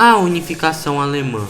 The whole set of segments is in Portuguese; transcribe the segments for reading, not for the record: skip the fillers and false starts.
A unificação alemã.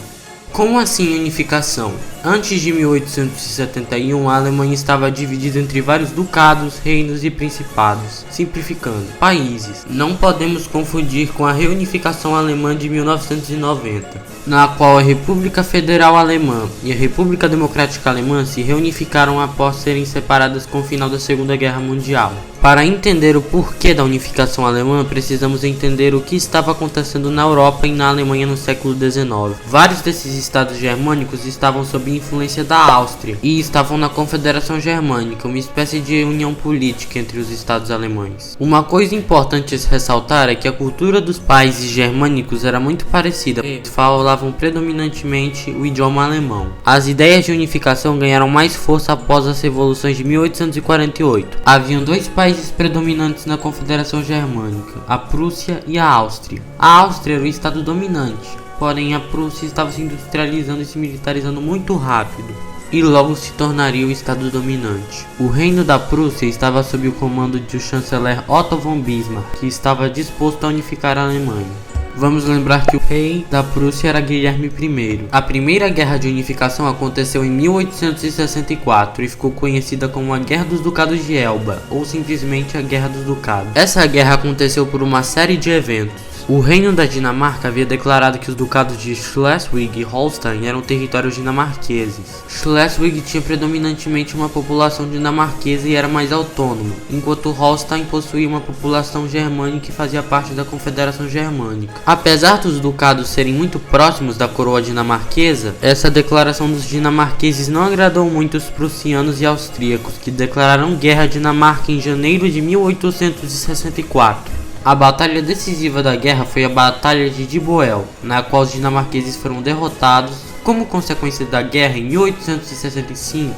Como assim unificação? Antes de 1871, a Alemanha estava dividida entre vários ducados, reinos e principados. Simplificando, países. Não podemos confundir com a reunificação alemã de 1990, na qual a República Federal Alemã e a República Democrática Alemã se reunificaram após serem separadas com o final da Segunda Guerra Mundial. Para entender o porquê da unificação alemã, precisamos entender o que estava acontecendo na Europa e na Alemanha no século XIX. Vários desses estados germânicos estavam sob influência da Áustria e estavam na Confederação Germânica, uma espécie de união política entre os estados alemães. Uma coisa importante a se ressaltar é que a cultura dos países germânicos era muito parecida, eles falavam predominantemente o idioma alemão. As ideias de unificação ganharam mais força após as revoluções de 1848. Haviam dois países predominantes na Confederação Germânica, a Prússia e a Áustria. A Áustria era o estado dominante, porém a Prússia estava se industrializando e se militarizando muito rápido, e logo se tornaria o estado dominante. O reino da Prússia estava sob o comando do chanceler Otto von Bismarck, que estava disposto a unificar a Alemanha. Vamos lembrar que o rei da Prússia era Guilherme I. A primeira guerra de unificação aconteceu em 1864 e ficou conhecida como a Guerra dos Ducados de Elba, ou simplesmente a Guerra dos Ducados. Essa guerra aconteceu por uma série de eventos. O reino da Dinamarca havia declarado que os ducados de Schleswig e Holstein eram territórios dinamarqueses. Schleswig tinha predominantemente uma população dinamarquesa e era mais autônomo, enquanto Holstein possuía uma população germânica e fazia parte da Confederação Germânica. Apesar dos ducados serem muito próximos da coroa dinamarquesa, essa declaração dos dinamarqueses não agradou muito os prussianos e austríacos, que declararam guerra à Dinamarca em janeiro de 1864. A batalha decisiva da guerra foi a Batalha de Diboel, na qual os dinamarqueses foram derrotados. Como consequência da guerra, em 1865,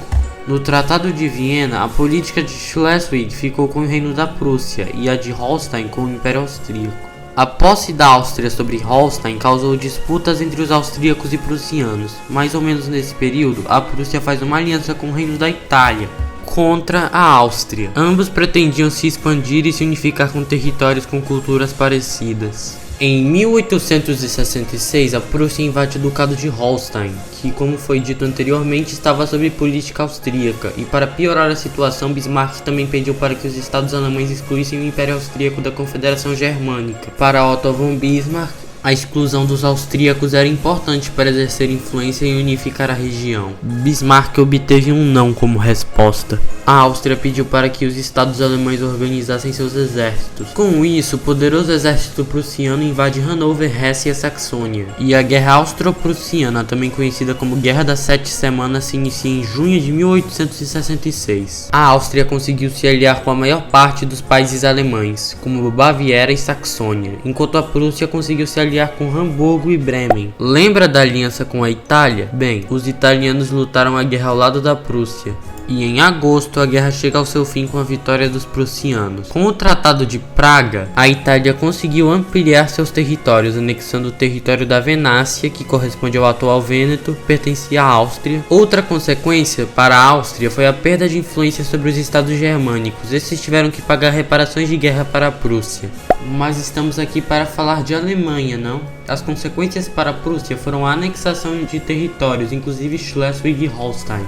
no Tratado de Viena, a política de Schleswig ficou com o reino da Prússia e a de Holstein com o Império Austríaco. A posse da Áustria sobre Holstein causou disputas entre os austríacos e prussianos. Mais ou menos nesse período, a Prússia faz uma aliança com o reino da Itália contra a Áustria. Ambos pretendiam se expandir e se unificar com territórios com culturas parecidas. Em 1866, a Prússia invade o Ducado de Holstein, que, como foi dito anteriormente, estava sob política austríaca, e para piorar a situação, Bismarck também pediu para que os estados alemães excluíssem o Império Austríaco da Confederação Germânica. Para Otto von Bismarck, a exclusão dos austríacos era importante para exercer influência e unificar a região. Bismarck obteve um não como resposta. A Áustria pediu para que os estados alemães organizassem seus exércitos. Com isso, o poderoso exército prussiano invade Hanover, Hesse e a Saxônia. E a Guerra Austro-Prussiana, também conhecida como Guerra das Sete Semanas, se inicia em junho de 1866. A Áustria conseguiu se aliar com a maior parte dos países alemães, como Baviera e Saxônia, enquanto a Prússia conseguiu se aliar com Hamburgo e Bremen. Lembra da aliança com a Itália? Bem, os italianos lutaram a guerra ao lado da Prússia. E em agosto a guerra chega ao seu fim com a vitória dos prussianos. Com o Tratado de Praga, a Itália conseguiu ampliar seus territórios, anexando o território da Venácia, que corresponde ao atual Vêneto, pertencia à Áustria. Outra consequência para a Áustria foi a perda de influência sobre os estados germânicos. Esses tiveram que pagar reparações de guerra para a Prússia. Mas estamos aqui para falar de Alemanha, não? As consequências para a Prússia foram a anexação de territórios, inclusive Schleswig e Holstein,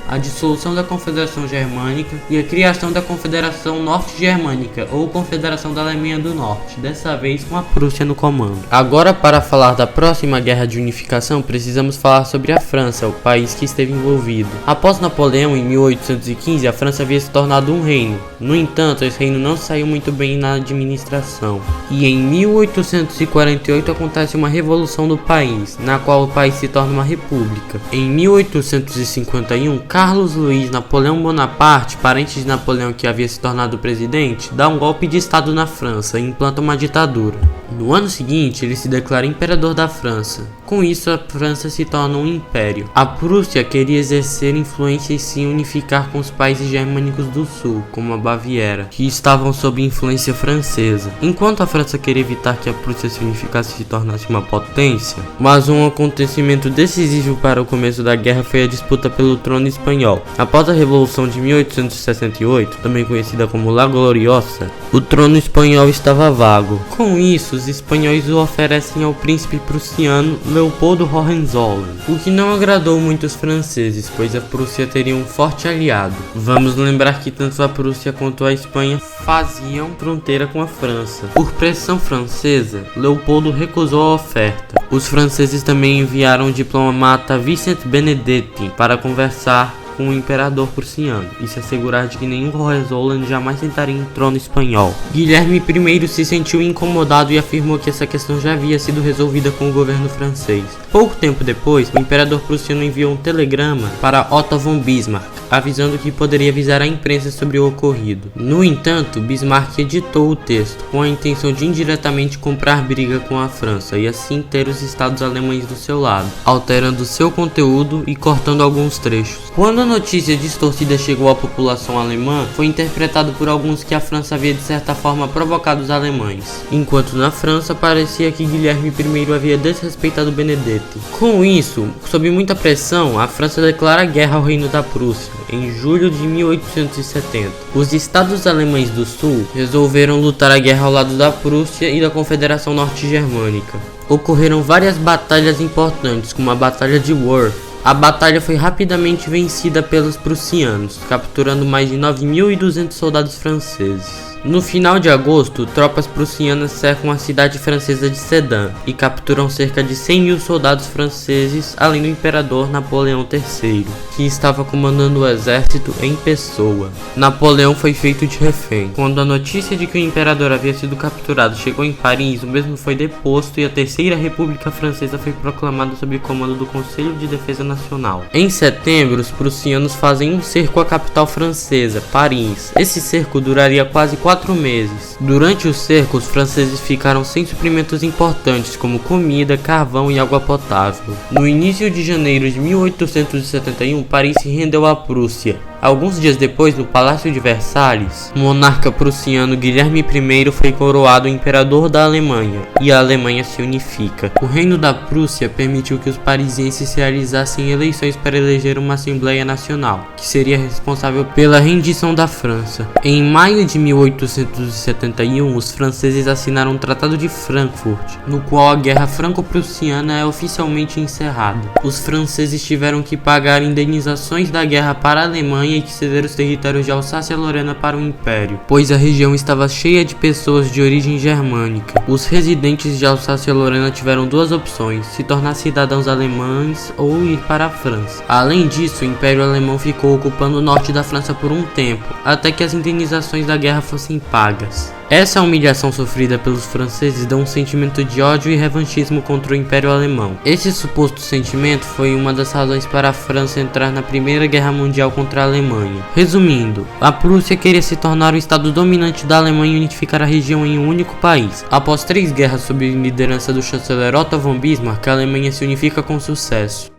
a dissolução da Confederação Germânica e a criação da Confederação Norte-Germânica, ou Confederação da Alemanha do Norte, dessa vez com a Prússia no comando. Agora, para falar da próxima guerra de unificação, precisamos falar sobre a França, o país que esteve envolvido. Após Napoleão, em 1815, a França havia se tornado um reino. No entanto, esse reino não saiu muito bem na administração. E em 1848 acontece uma revolução no país, na qual o país se torna uma república. Em 1851, Carlos Luiz Napoleão Bonaparte, parente de Napoleão que havia se tornado presidente, dá um golpe de estado na França e implanta uma ditadura. No ano seguinte, ele se declara imperador da França. Com isso, a França se torna um império. A Prússia queria exercer influência e se unificar com os países germânicos do sul, como a Baviera, que estavam sob influência francesa. Enquanto a França queria evitar que a Prússia se unificasse e se tornasse uma potência, mas um acontecimento decisivo para o começo da guerra foi a disputa pelo trono espanhol. Após a Revolução de 1868, também conhecida como La Gloriosa, o trono espanhol estava vago. Com isso, os espanhóis o oferecem ao príncipe prussiano Leopoldo Hohenzollern, o que não agradou muito os franceses, pois a Prússia teria um forte aliado. Vamos lembrar que tanto a Prússia quanto a Espanha faziam fronteira com a França. Por pressão francesa, Leopoldo recusou a oferta. Os franceses também enviaram o diplomata Vicente Benedetti para conversar com o imperador prussiano e se assegurar de que nenhum Hohenzollern jamais sentaria em trono espanhol. Guilherme I se sentiu incomodado e afirmou que essa questão já havia sido resolvida com o governo francês. Pouco tempo depois, o imperador prussiano enviou um telegrama para Otto von Bismarck, avisando que poderia avisar a imprensa sobre o ocorrido. No entanto, Bismarck editou o texto, com a intenção de indiretamente comprar briga com a França e assim ter os estados alemães do seu lado, alterando seu conteúdo e cortando alguns trechos. Quando a notícia distorcida chegou à população alemã, foi interpretado por alguns que a França havia de certa forma provocado os alemães, enquanto na França parecia que Guilherme I havia desrespeitado Benedetti. Com isso, sob muita pressão, a França declara guerra ao Reino da Prússia em julho de 1870. Os estados alemães do sul resolveram lutar a guerra ao lado da Prússia e da Confederação Norte-Germânica. Ocorreram várias batalhas importantes, como a Batalha de Worth. A batalha foi rapidamente vencida pelos prussianos, capturando mais de 9.200 soldados franceses. No final de agosto, tropas prussianas cercam a cidade francesa de Sedan e capturam cerca de 100.000 soldados franceses, além do imperador Napoleão III, que estava comandando o exército em pessoa. Napoleão foi feito de refém. Quando a notícia de que o imperador havia sido capturado chegou em Paris, o mesmo foi deposto e a Terceira República Francesa foi proclamada sob o comando do Conselho de Defesa Nacional. Em setembro, os prussianos fazem um cerco à capital francesa, Paris. Esse cerco duraria quase 4 meses. Durante o cerco, os franceses ficaram sem suprimentos importantes como comida, carvão e água potável. No início de janeiro de 1871, Paris se rendeu à Prússia. Alguns dias depois, no Palácio de Versalhes, o monarca prussiano Guilherme I foi coroado imperador da Alemanha, e a Alemanha se unifica. O Reino da Prússia permitiu que os parisienses realizassem eleições para eleger uma Assembleia Nacional, que seria responsável pela rendição da França. Em maio de 1871, os franceses assinaram o Tratado de Frankfurt, no qual a Guerra Franco-Prussiana é oficialmente encerrada. Os franceses tiveram que pagar indenizações da guerra para a Alemanha e que ceder os territórios de Alsácia-Lorena para o Império, pois a região estava cheia de pessoas de origem germânica. Os residentes de Alsácia-Lorena tiveram duas opções: se tornar cidadãos alemães ou ir para a França. Além disso, o Império Alemão ficou ocupando o norte da França por um tempo, até que as indenizações da guerra fossem pagas. Essa humilhação sofrida pelos franceses deu um sentimento de ódio e revanchismo contra o Império Alemão. Esse suposto sentimento foi uma das razões para a França entrar na Primeira Guerra Mundial contra a Alemanha. Resumindo, a Prússia queria se tornar o estado dominante da Alemanha e unificar a região em um único país. Após 3 guerras sob liderança do chanceler Otto von Bismarck, a Alemanha se unifica com sucesso.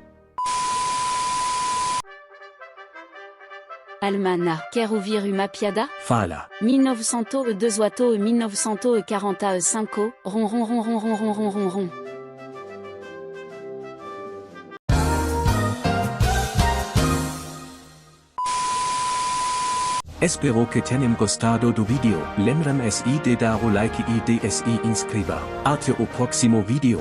Almanach, quer ouvir uma piada? Fala. 1918 e 1945, ron ron ron ron ron ron ron ron ron. Espero que tenham gostado do vídeo. Lembrem-se de dar o like e de se inscrever. Até o próximo vídeo.